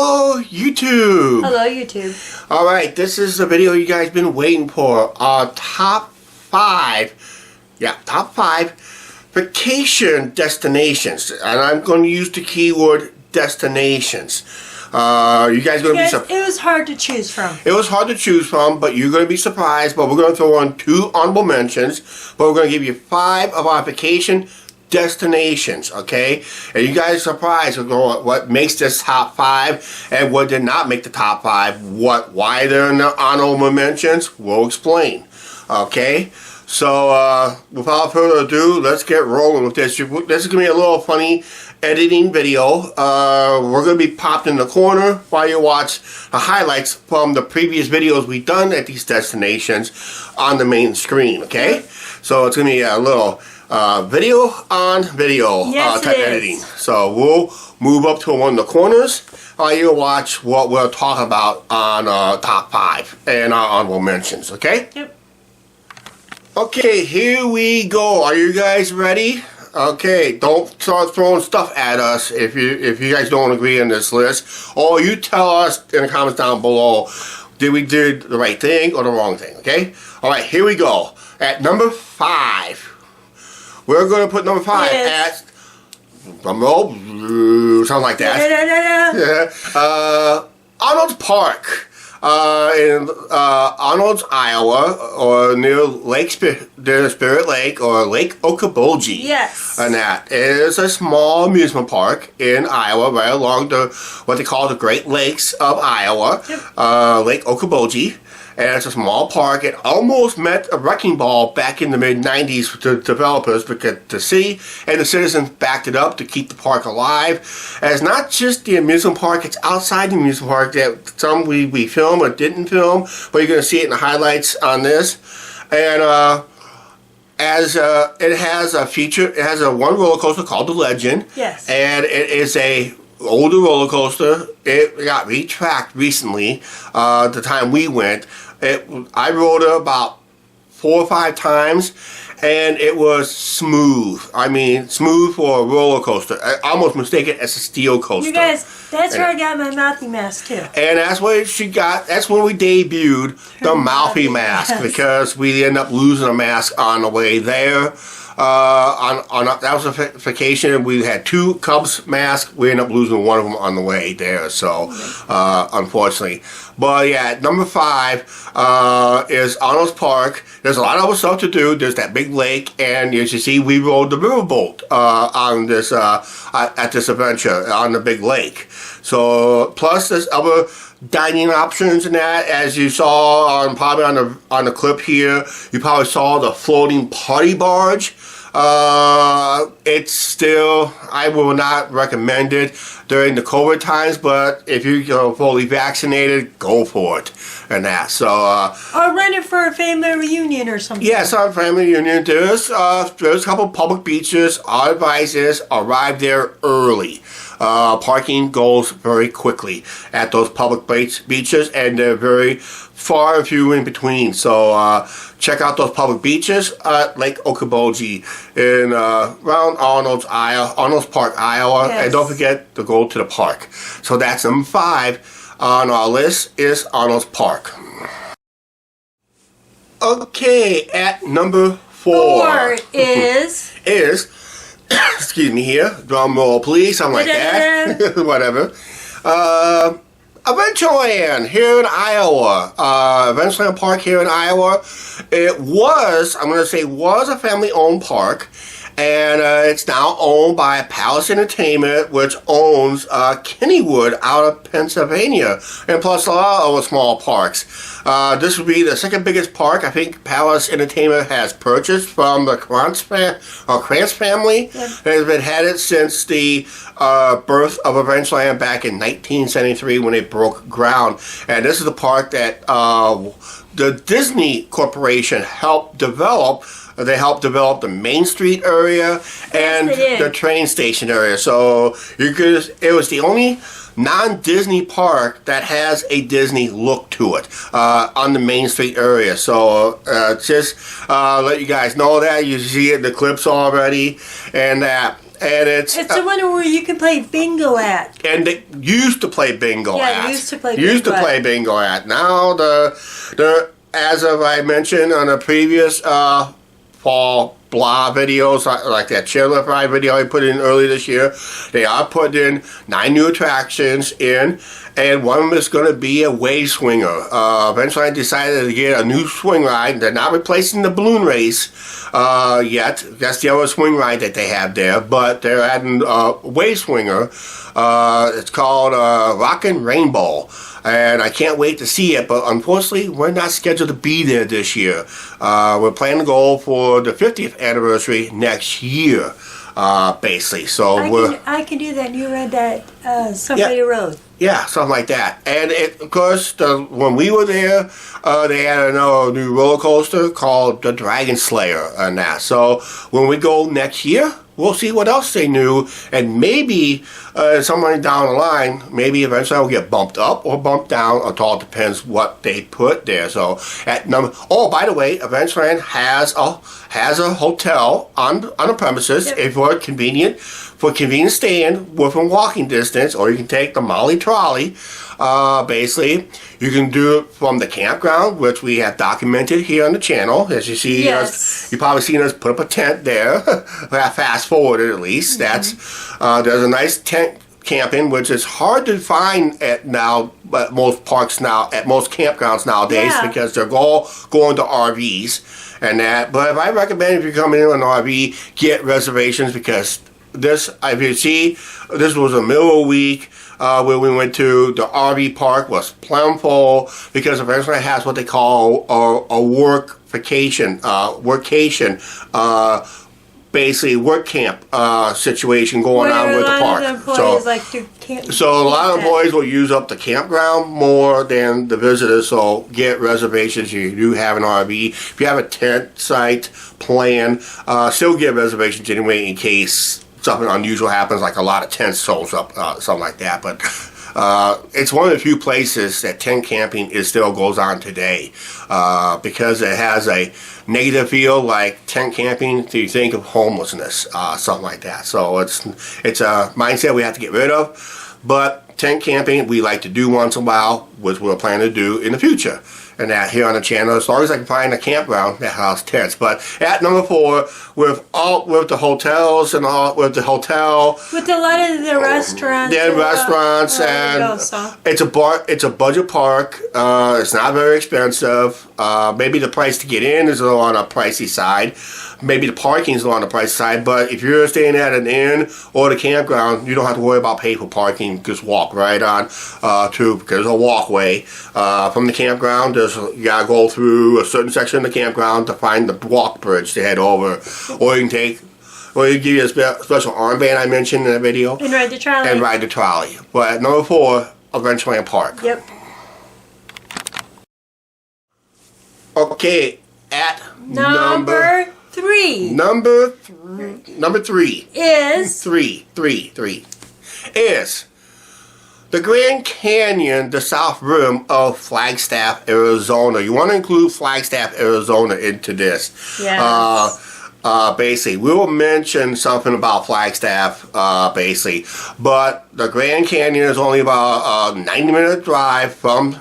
Hello, YouTube. Hello, YouTube. All right, this is the video you guys been waiting for. Top five vacation destinations, and I'm going to use the keyword destinations. You guys going to be surprised. It was hard to choose from. It was hard to choose from, but you're going to be surprised. But we're going to throw on 2 honorable mentions. But we're going to give you 5 of our vacation destinations, okay? And you guys are surprised with what makes this top 5 and what did not make the top 5. Why they're in the honorable mentions, we'll explain. Okay? So without further ado, let's get rolling with this. This is gonna be a little funny editing video. We're gonna be popped in the corner while you watch the highlights from the previous videos we've done at these destinations on the main screen, okay? So it's gonna be a little video on video type editing. So we'll move up to one of the corners while you watch what we'll talk about on top 5 and our honorable mentions, okay? Yep. Okay, here we go. Are you guys ready? Okay, don't start throwing stuff at us if you guys don't agree on this list. Or you tell us in the comments down below, did we do the right thing or the wrong thing, okay? Alright, here we go. At number 5. We're going to put number 5 at something like that. Arnolds Park in Arnolds, Iowa, or near Spirit Lake or Lake Okoboji. Yes. And that is a small amusement park in Iowa, right along what they call the Great Lakes of Iowa. Yep. Lake Okoboji. And it's a small park. It almost met a wrecking ball back in the mid-90s with the developers because the city and the citizens backed it up to keep the park alive. And it's not just the amusement park, it's outside the amusement park that some we film or didn't film, but you're going to see it in the highlights on this. And it has a feature, it has one roller coaster called the Legend. Yes. And it is a older roller coaster. It got retracked recently, the time we went. I rode it about 4 or 5 times, and it was smooth. I mean, smooth for a roller coaster. I almost mistake it as a steel coaster. You guys, that's where I got my mouthy mask too. And that's what she got. That's when we debuted the mouthy mask, because we ended up losing a mask on the way there. That was a vacation. We had 2 Cubs masks. We ended up losing one of them on the way there. So, unfortunately. But yeah, number 5 is Arnolds Park. There's a lot of other stuff to do. There's that big lake, and as you see, we rode the riverboat on this at this adventure on the big lake. So, plus there's other dining options and that, as you saw probably on the clip here. You probably saw the floating party barge. It's still, I will not recommend it during the COVID times, but if you're fully vaccinated, go for it and that. So or rent it for a family reunion or something. Yes, on family reunion. There's a couple public beaches. Our advice is arrive there early. Parking goes very quickly at those public beaches, and they're very far and few in between. So check out those public beaches at Lake Okoboji in around Arnolds Park, Iowa. Yes. And don't forget to go to the park. So that's number 5 on our list is Arnolds Park. Okay, at number 4 is excuse me here, drum roll please, something like that. Whatever. Adventureland here in Iowa. Adventureland Park here in Iowa. It was, I'm going to say was a family-owned park. And it's now owned by Palace Entertainment, which owns Kennywood out of Pennsylvania, and plus a lot of other small parks. This would be the second biggest park I think Palace Entertainment has purchased from the Krantz family. Yep. It has been had it since the birth of Adventureland back in 1973 when it broke ground. And this is the park that the Disney Corporation helped develop. They helped develop the Main Street area and the train station area. So it was the only non-Disney park that has a Disney look to it on the Main Street area. So just let you guys know that. You see it in the clips already. And and it's the one where you can play bingo at. and they used to play bingo Yeah, at. used to play bingo at. Now the as of I mentioned on a previous fall blah videos like that chairlift ride video I put in earlier this year, they are putting in 9 new attractions in, and one of them is going to be a wave swinger. Eventually I decided to get a new swing ride. They're not replacing the balloon race yet. That's the other swing ride that they have there, but they're adding a wave swinger. It's called Rockin' Rainbow, and I can't wait to see it, but unfortunately we're not scheduled to be there this year. We're planning to go for the 50th anniversary next year, basically. So I can do that. You read that somebody wrote. Yeah, something like that. And of course, when we were there, they had another new roller coaster called the Dragon Slayer and that. So when we go next year, we'll see what else they knew, and maybe somewhere down the line, maybe eventually I'll get bumped up or bumped down. It all depends what they put there. So at number, by the way, Adventureland has a hotel on the premises. Yep. If for convenient staying within walking distance, or you can take the Molly trolley. Basically, you can do it from the campground, which we have documented here on the channel. As you see, Yes. you've probably seen us put up a tent there. Fast forwarded at least. Mm-hmm. There's a nice tent camping, which is hard to find at most parks now, at most campgrounds nowadays, Yeah. because they're all going to RVs and that. But if I recommend, if you're coming in on an RV, get reservations, because this, if you see, this was a middle of the week. Where we went to the RV park was plumb full, because eventually it has what they call a workcation, basically work camp situation going on with the park. So a lot of employees will use up the campground more than the visitors. So get reservations. You do have an RV. If you have a tent site plan, still get reservations anyway in case something unusual happens, like a lot of tents sold up, something like that. But it's one of the few places that tent camping still goes on today, because it has a negative feel, like tent camping, so you think of homelessness, something like that. So it's a mindset we have to get rid of. But tent camping we like to do once in a while, which we're planning to do in the future. And that here on the channel, as long as I can find a campground that has tents. But at number 4, with the hotels and all, with a lot of the restaurants, and it's a budget park. It's not very expensive. Maybe the price to get in is a little on the pricey side. Maybe the parking is a little on the pricey side. But if you're staying at an inn or the campground, you don't have to worry about paying for parking. Just walk right on because there's a walkway from the campground. You gotta go through a certain section of the campground to find the walk bridge to head over, or you can give you a special armband I mentioned in the video and ride the trolley. But at number 4, Adventureland Park. Yep. Okay, at number 3. Number 3 is is the Grand Canyon, the south rim of Flagstaff, Arizona. You want to include Flagstaff, Arizona into this. Yes. Basically, we will mention something about Flagstaff, basically. But the Grand Canyon is only about a 90-minute drive from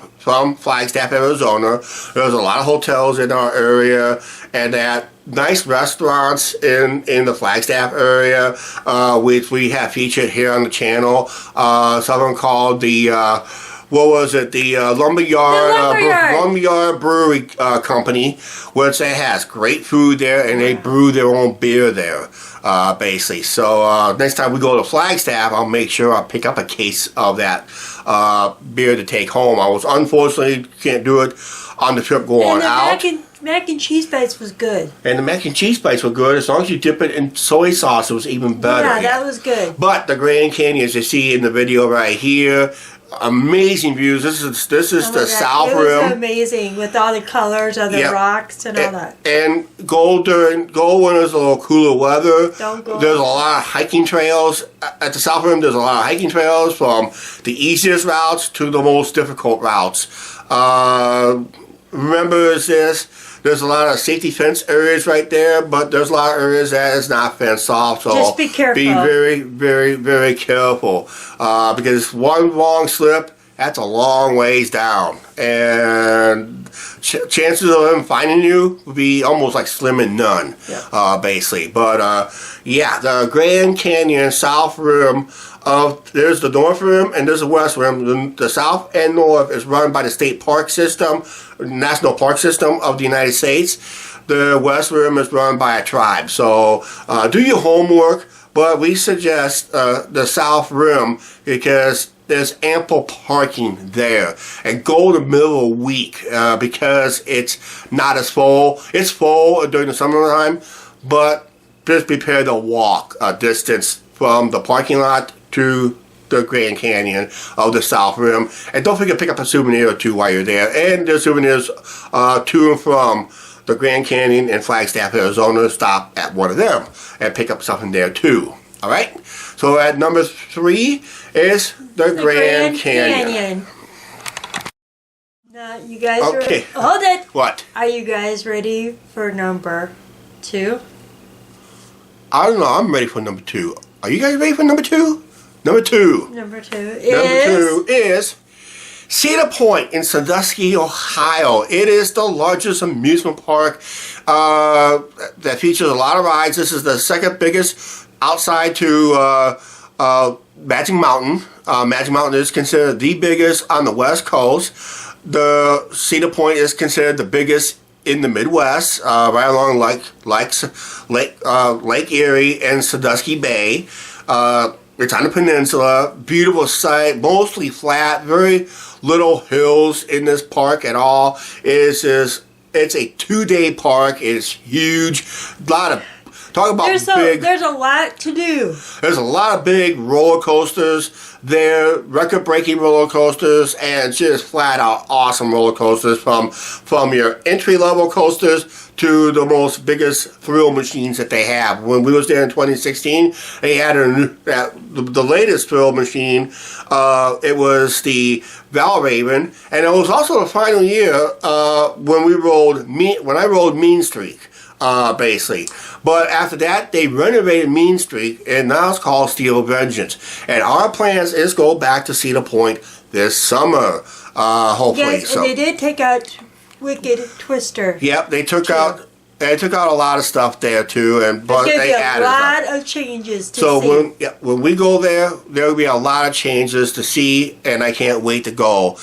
Flagstaff, Arizona. There's a lot of hotels in our area, and that nice restaurants in the Flagstaff area, which we have featured here on the channel. Some of them called the Lumberyard Brewery Company, which they has great food there, and they brew their own beer there, basically. So next time we go to Flagstaff, I'll make sure I pick up a case of that beer to take home. I was unfortunately can't do it on the trip going out. Mac and cheese bites was good. And the mac and cheese bites were good. As long as you dip it in soy sauce, it was even better. Yeah, that was good. But the Grand Canyon, as you see in the video right here, amazing views. This is the south rim. It was amazing with all the colors of the rocks and all that. And go when there's a little cooler weather. There's a lot of hiking trails at the south rim. There's a lot of hiking trails, from the easiest routes to the most difficult routes. remember is this. There's a lot of safety fence areas right there, but there's a lot of areas that is not fenced off. So just be careful. Be very, very, very careful. Because one wrong slip, that's a long ways down. And chances of them finding you would be almost like slim and none, basically. But yeah, the Grand Canyon South Rim there's the North Rim and there's the West Rim. The South and North is run by the State Park System, National Park System of the United States. The West Rim is run by a tribe. So do your homework, but we suggest the South Rim because there's ample parking there. And go the middle of the week because it's not as full. It's full during the summertime, but just prepare to walk a distance from the parking lot to the Grand Canyon of the South Rim. And don't forget to pick up a souvenir or two while you're there. And there's souvenirs to and from the Grand Canyon and Flagstaff, Arizona. Stop at one of them and pick up something there too. Alright? So at number 3 is the Grand Canyon. Now you guys are ready. Hold it! What? Are you guys ready for number 2? I don't know. I'm ready for number 2. Are you guys ready for number 2? Number 2. Number 2 is Cedar Point in Sandusky, Ohio. It is the largest amusement park that features a lot of rides. This is the second biggest outside to Magic Mountain. Magic Mountain is considered the biggest on the West Coast. The Cedar Point is considered the biggest in the Midwest, right along Lake Erie and Sandusky Bay. It's on the peninsula. Beautiful site, mostly flat, very little hills in this park at all. It's a 2-day park. It's huge. There's a lot to do. There's a lot of big roller coasters there, record-breaking roller coasters, and just flat-out awesome roller coasters from your entry-level coasters to the most biggest thrill machines that they have. When we was there in 2016, they had the latest thrill machine. It was the Valraven, and it was also the final year when I rode Mean Streak. Basically. But after that, they renovated Mean Streak, and now it's called Steel Vengeance. And our plans is go back to Cedar Point this summer, hopefully. Yes, and they did take out Wicked Twister. Yep, they took out a lot of stuff there too, but they added a lot of changes to see. So when we go there will be a lot of changes to see, and I can't wait to go.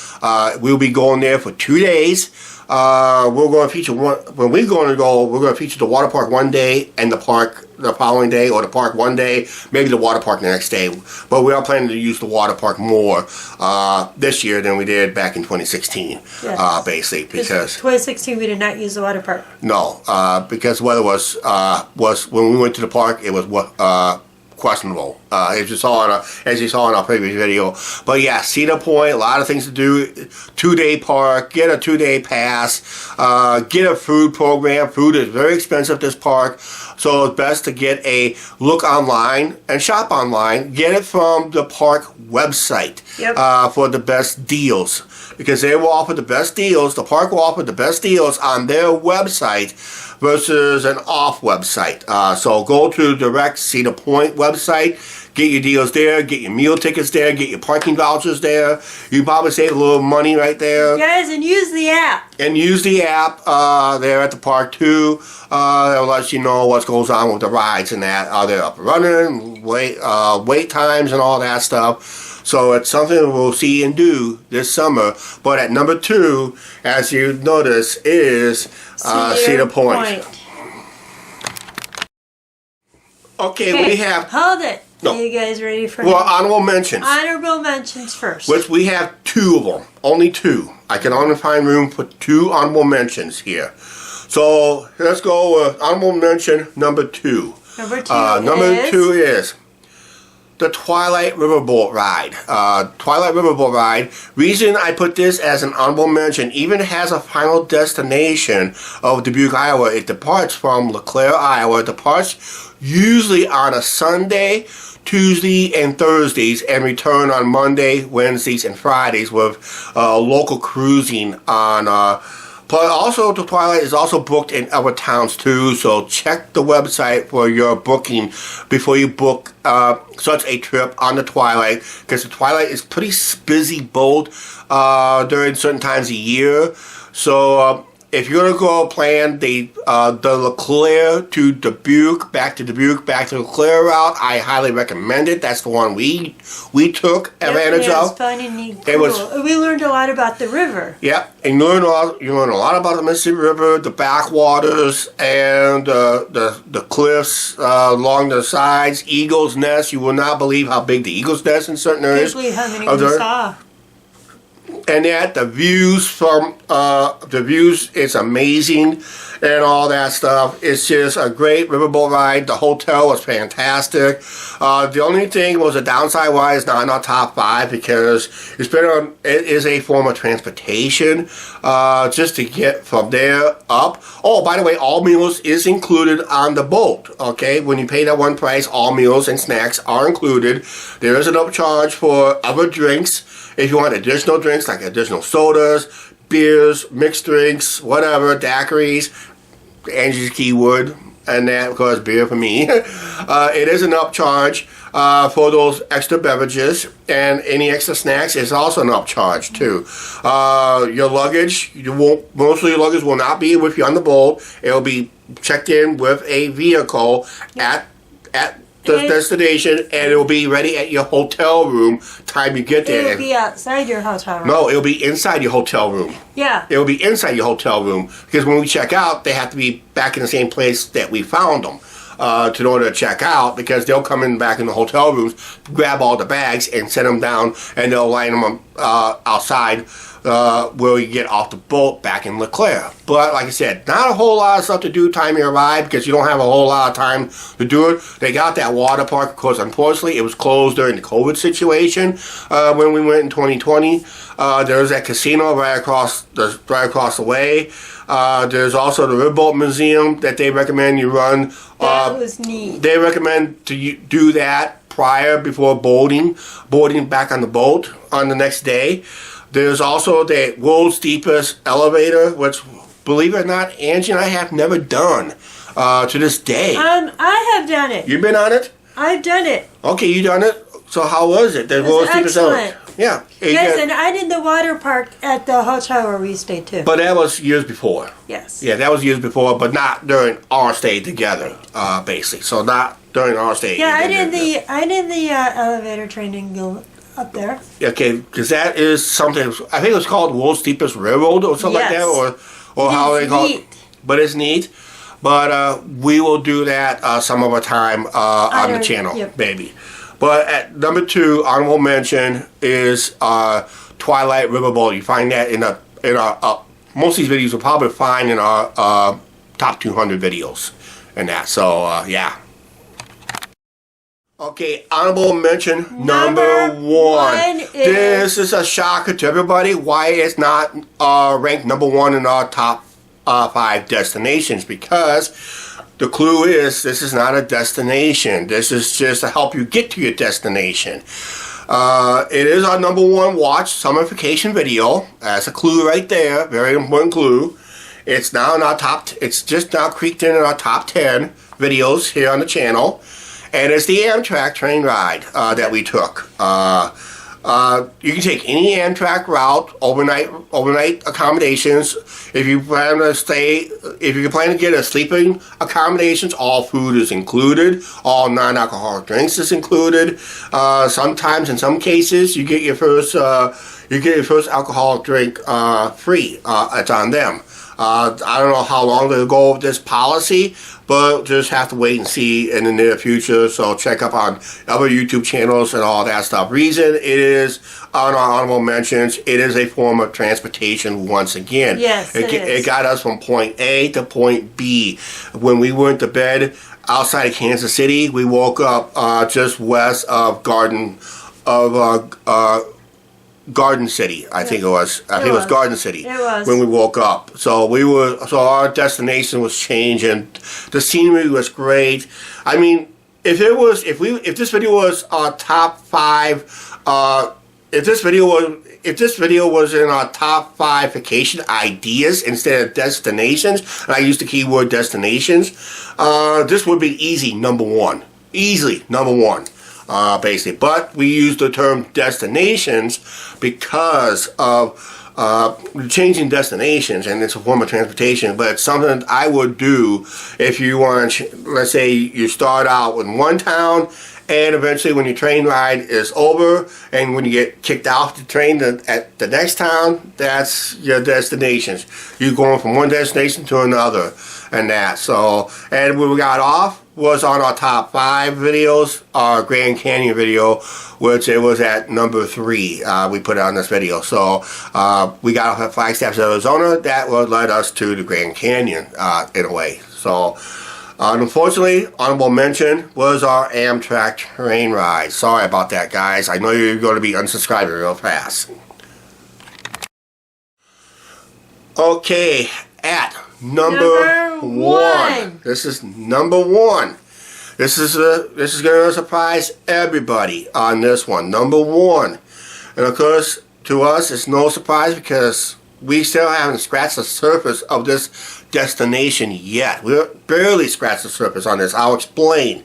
We'll be going there for 2 days. We're going to feature we're going to feature the water park one day and the park the following day, or the park one day, maybe the water park the next day. But we are planning to use the water park more this year than we did back in 2016, yes. Basically. Because 2016 we did not use the water park. No, because the weather was when we went to the park, it was questionable, as you saw in our previous video. But yeah, Cedar Point, a lot of things to do. 2-day park, get a 2-day pass, get a food program. Food is very expensive at this park, so it's best to get a look online and shop online. Get it from the park website for the best deals, because they will offer the best deals. The park will offer the best deals on their website versus an off website. So go to the direct Cedar Point website, get your deals there, get your meal tickets there, get your parking vouchers there. You probably save a little money right there. Guys, and use the app. And use the app there at the park too. It'll let you know what goes on with the rides and that. Are they up and running, wait times and all that stuff. So it's something we'll see and do this summer. But at number 2, as you notice, is Cedar Point. Okay, we have... Hold it. No. Are you guys ready for... Well, honorable mentions. Honorable mentions first. Which we have 2 of them. Only 2. I can only find room for 2 honorable mentions here. So let's go with honorable mention number 2. Number 2 is the Twilight Riverboat Ride. Twilight Riverboat Ride. Reason I put this as an honorable mention, even has a final destination of Dubuque, Iowa. It departs from LeClaire, Iowa. It departs usually on a Sunday, Tuesday, and Thursdays, and return on Monday, Wednesdays, and Fridays with local cruising on But also, the Twilight is also booked in other towns too, so check the website for your booking before you book such a trip on the Twilight, because the Twilight is pretty busy boat during certain times of year. So if you're gonna go plan the LeClaire to Dubuque, back to LeClaire route, I highly recommend it. That's the one we took advantage of. It was fun and cool. We learned a lot about the river. Yep, and you learn a lot about the Mississippi River, the backwaters, and the cliffs along the sides. Eagle's Nest. You will not believe how big the Eagle's Nest in certain areas. Can't believe how many we saw. And that the views it's amazing and all that stuff. It's just a great riverboat ride. The hotel was fantastic. The only thing was the downside wise not in our top 5 because it is a form of transportation just to get from there up. Oh, by the way, all meals is included on the boat. Okay, when you pay that one price, all meals and snacks are included. There is an upcharge for other drinks. If you want additional drinks, like additional sodas, beers, mixed drinks, whatever, daiquiris, Angie's keyword, and that, of course, beer for me. It is an upcharge for those extra beverages, and any extra snacks is also an upcharge, too. Your luggage, most of your luggage will not be with you on the boat. It will be checked in with a vehicle at the destination, and it will be ready at your hotel room time you get there. It'll be outside your hotel room. No, it'll be inside your hotel room. Yeah. It'll be inside your hotel room because when we check out, they have to be back in the same place that we found them in order to check out, because they'll come in back in the hotel rooms, grab all the bags, and set them down, and they'll line them outside where we get off the boat back in LeClaire. But like I said, not a whole lot of stuff to do time you arrive because you don't have a whole lot of time to do it. They got that water park, of course, unfortunately, it was closed during the COVID situation when we went in 2020. There's that casino right across the way. There's also the Riverboat Museum that they recommend you run. That was neat. They recommend to do that before boarding back on the boat on the next day. There's also the world's steepest elevator, which, believe it or not, Angie and I have never done to this day. I have done it. You've been on it? I've done it. Okay, you done it? So how was it? The world's steepest elevator. Yeah. Yes, and I did the water park at the hotel where we stayed too. But that was years before. Yes. Yeah, that was years before, but not during our stay together, basically. So not during our stay. Yeah, I did the elevator training up there. Okay, because that is something. I think it was called World's Steepest Railroad or something like that, or how they call it. But it's neat. But we will do that some other time on the channel, maybe. But at number 2, honorable mention is Twilight Riverboat. You find that in our most of these videos you'll probably find in our top 200 videos and that. So yeah. Okay, honorable mention number 1. This is a shocker to everybody why it's not ranked number 1 in our top 5 destinations, because the clue is this is not a destination. This is just to help you get to your destination. It is our number 1 watch summer vacation video. That's a clue right there. Very important clue. It's now in our it's just now creeped in our top 10 videos here on the channel. And it's the Amtrak train ride that we took. You can take any Amtrak route, overnight accommodations. If you plan to get a sleeping accommodations, all food is included. All non-alcoholic drinks is included. Sometimes, in some cases, you get your first alcoholic drink free. It's on them. I don't know how long they'll go with this policy, but just have to wait and see in the near future. So check up on other YouTube channels and all that stuff. Reason it is on our honorable mentions, it is a form of transportation once again. Yes, it got us from point A to point B. When we went to bed outside of Kansas City, we woke up just west of Garden City, I think it was. I think it was Garden City. It was. When we woke up. So our destination was changed and the scenery was great. I mean, if this video was top 5, if this video was if this video was in our top 5 vacation ideas instead of destinations, and I used the keyword destinations, this would be easy number 1. Easily number 1, basically. But we use the term destinations because of changing destinations, and it's a form of transportation, but it's something that I would do if you want to, let's say you start out in one town, and eventually when your train ride is over, and when you get kicked off the train at the next town, that's your destinations. You're going from one destination to another, and that. So, and when we got off was on our top 5 videos, our Grand Canyon video, which it was at number 3. We put it on this video. So we got off at Flagstaff, Arizona. That would lead us to the Grand Canyon in a way. So unfortunately, honorable mention was our Amtrak train ride. Sorry about that, guys. I know you're going to be unsubscribing real fast. Okay, at number 1. This is number 1. This is going to surprise everybody on this one. Number 1. And of course, to us, it's no surprise because we still haven't scratched the surface of this destination yet. We're barely scratched the surface on this. I'll explain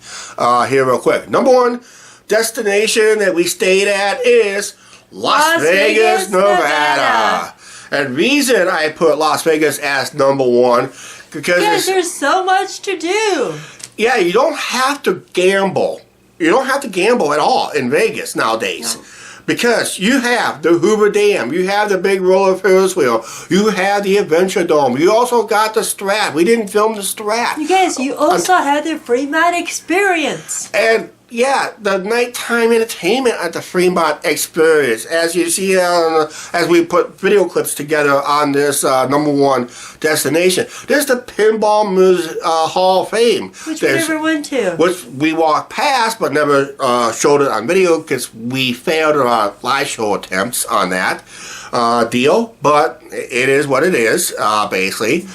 here real quick. Number 1 destination that we stayed at is Las Vegas, Nevada. And reason I put Las Vegas as number 1 because there's so much to do. Yeah, you don't have to gamble. You don't have to gamble at all in Vegas nowadays. No. Because you have the Hoover Dam, you have the big roller Ferris wheel, you have the Adventure Dome, you also got the Strat. We didn't film the Strat. You guys, you also had the Fremont experience. And yeah, the nighttime entertainment at the Fremont experience. As you see, as we put video clips together on this number 1 destination, there's the Pinball Hall of Fame. Which we never went to. Which we walked past, but never showed it on video because we failed in our live show attempts on that deal. But it is what it is, basically.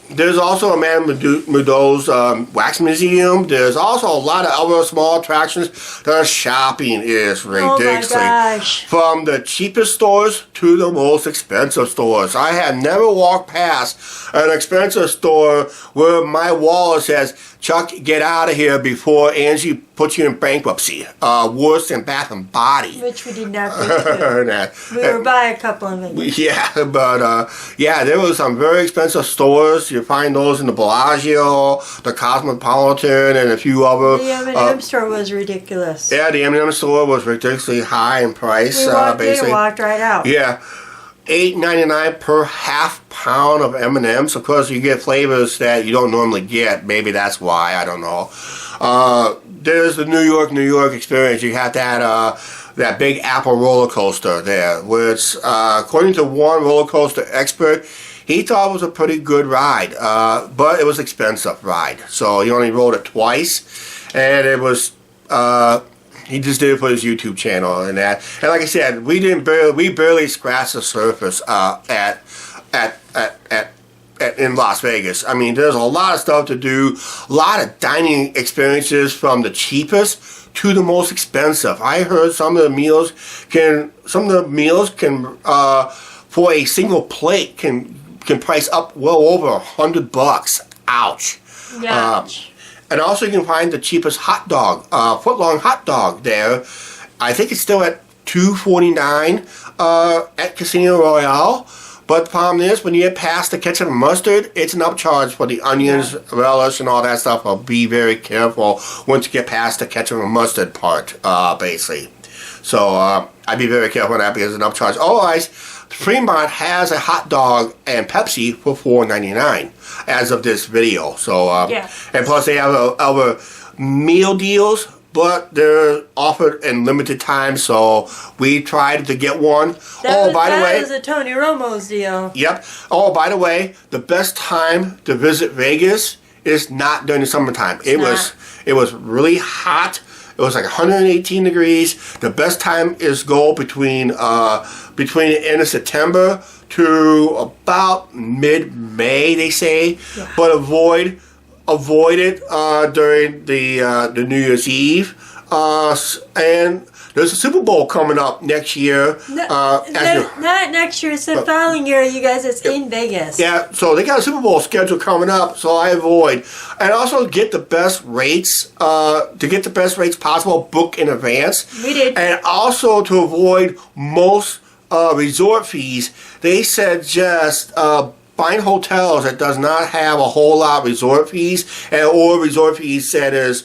There's also a Man Mudo's Wax Museum. There's also a lot of other small attractions. The shopping is ridiculous. Oh my gosh. From the cheapest stores to the most expensive stores. I have never walked past an expensive store where my wallet says, "Chuck, get out of here before Angie puts you in bankruptcy." Worse than Bath and Body. Which we did not go to. We were by a couple of them. Yeah, but yeah, there were some very expensive stores. You find those in the Bellagio, the Cosmopolitan, and a few other. The M&M store was ridiculous. Yeah, the M&M store was ridiculously high in price. We walked in basically. and walked right out. Yeah. $8.99 per half pound of M&Ms. Of course, you get flavors that you don't normally get. Maybe that's why. I don't know. There's the New York experience. You have that big Apple roller coaster there, which, according to one roller coaster expert, he thought it was a pretty good ride, but it was an expensive ride. So he only rode it twice, and it was. He just did it for his YouTube channel and that. And like I said, we barely scratched the surface in Las Vegas. I mean, there's a lot of stuff to do, a lot of dining experiences from the cheapest to the most expensive. I heard some of the meals can for a single plate can price up well over $100. Ouch. Yeah. And also you can find the cheapest hot dog, foot-long hot dog there. I think it's still at $2.49 at Casino Royale. But the problem is, when you get past the ketchup and mustard, it's an upcharge for the onions, relish, and all that stuff. I'll be very careful once you get past the ketchup and mustard part, basically. So I'd be very careful on that because it's an upcharge. Otherwise, Fremont has a hot dog and Pepsi for $4.99 as of this video. So and plus they have other meal deals, but they're offered in limited time. So we tried to get one. That was a Tony Romo's deal. Yep. Oh, by the way, the best time to visit Vegas is not during the summertime. It was really hot. It was like 118 degrees. The best time is go between the end of September to about mid-May, they say. Yeah. But avoid it during the New Year's Eve. And there's a Super Bowl coming up next year. Not next year. It's the following year, you guys. It's in Vegas. Yeah, so they got a Super Bowl schedule coming up, so I avoid. And also get the best rates, possible, book in advance. We did. And also to avoid most resort fees, they suggest buying hotels that does not have a whole lot of resort fees, or resort fees that is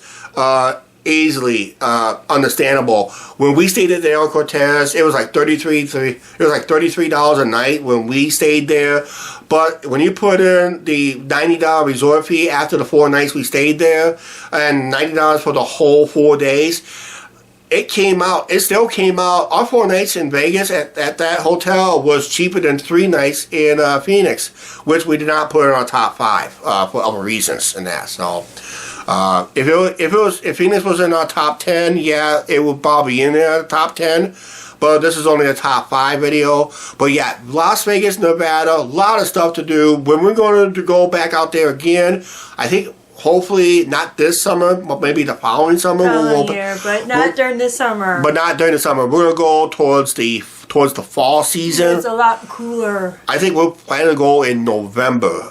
easily understandable. When we stayed at the El Cortez, it was like $33 a night when we stayed there. But when you put in the $90 resort fee after the 4 nights we stayed there, and $90 for the whole 4 days, it still came out. Our 4 nights in Vegas at that hotel was cheaper than 3 nights in Phoenix, which we did not put in our top 5 for other reasons and that. So if Phoenix was in our top 10, yeah, it would probably be in there top 10. But this is only a top 5 video. But yeah, Las Vegas, Nevada, a lot of stuff to do. When we're going to go back out there again, I think hopefully not this summer, but maybe the following summer. But not during the summer. But not during the summer. We're gonna go towards the fall season. It's a lot cooler. I think we're planning to go in November,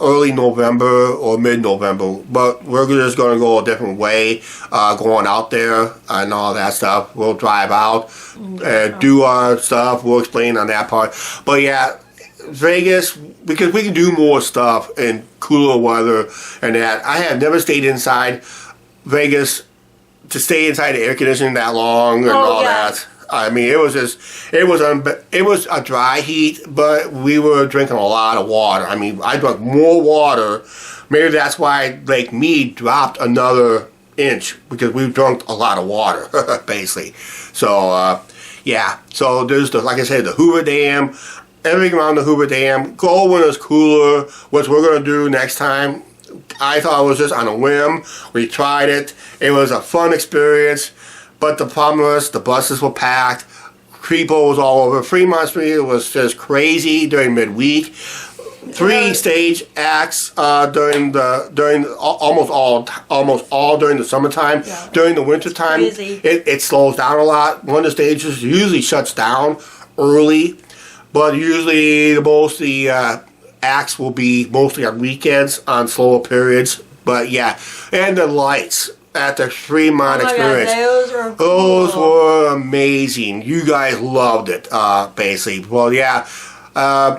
early November or mid-November. But we're just gonna go a different way, going out there and all that stuff. We'll drive out and do our stuff. We'll explain on that part. But yeah, Vegas, because we can do more stuff in cooler weather and that. I have never stayed inside Vegas to stay inside the air conditioning that long and that. I mean, it was a dry heat, but we were drinking a lot of water. I mean, I drank more water. Maybe that's why Lake Mead dropped another inch, because we drank a lot of water, basically. So, yeah. So there's like I said, the Hoover Dam. Everything around the Hoover Dam. Go when it's cooler, which we're going to do next time. I thought it was just on a whim. We tried it. It was a fun experience. But the problem was the buses were packed. People was all over. Fremont Street was just crazy during midweek. 3 stage acts during almost all during the summertime. Yeah. During the wintertime, it slows down a lot. One of the stages usually shuts down early. But usually the acts will be mostly on weekends, on slower periods. But yeah, and the lights at the Fremont experience. God, those were amazing. You guys loved it, basically. Well, yeah,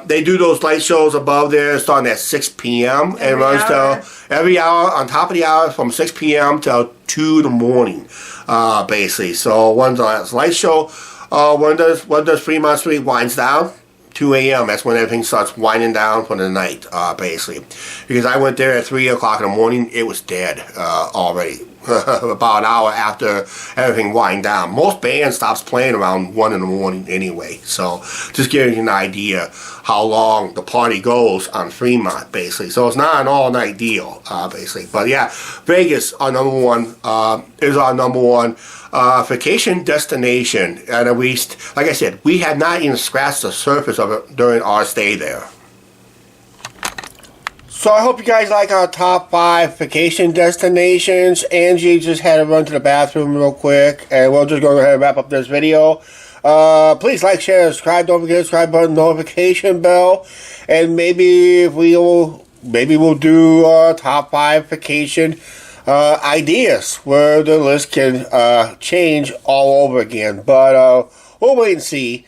they do those light shows above there starting at 6 p.m. and runs till every hour, on top of the hour, from 6 p.m. till 2 in the morning, basically. So one's a light show. When does Fremont Street winds down? 2 a.m. That's when everything starts winding down for the night, basically. Because I went there at 3 o'clock in the morning, it was dead already. About an hour after everything wind down. Most bands stops playing around 1 in the morning anyway. So just giving you an idea how long the party goes on Fremont, basically. So it's not an all-night deal, basically. But yeah, Vegas, our number one, is our number one vacation destination. And like I said, we had not even scratched the surface of it during our stay there. So I hope you guys like our top 5 vacation destinations. Angie just had to run to the bathroom real quick, and we're just going to go ahead and wrap up this video. Please like, share, subscribe. Don't forget the subscribe button, notification bell, and maybe we'll do top 5 vacation ideas where the list can change all over again. But we'll wait and see.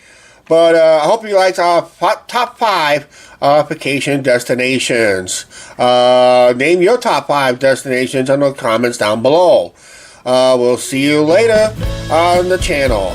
But I hope you liked our top 5 vacation destinations. Name your top 5 destinations in the comments down below. We'll see you later on the channel.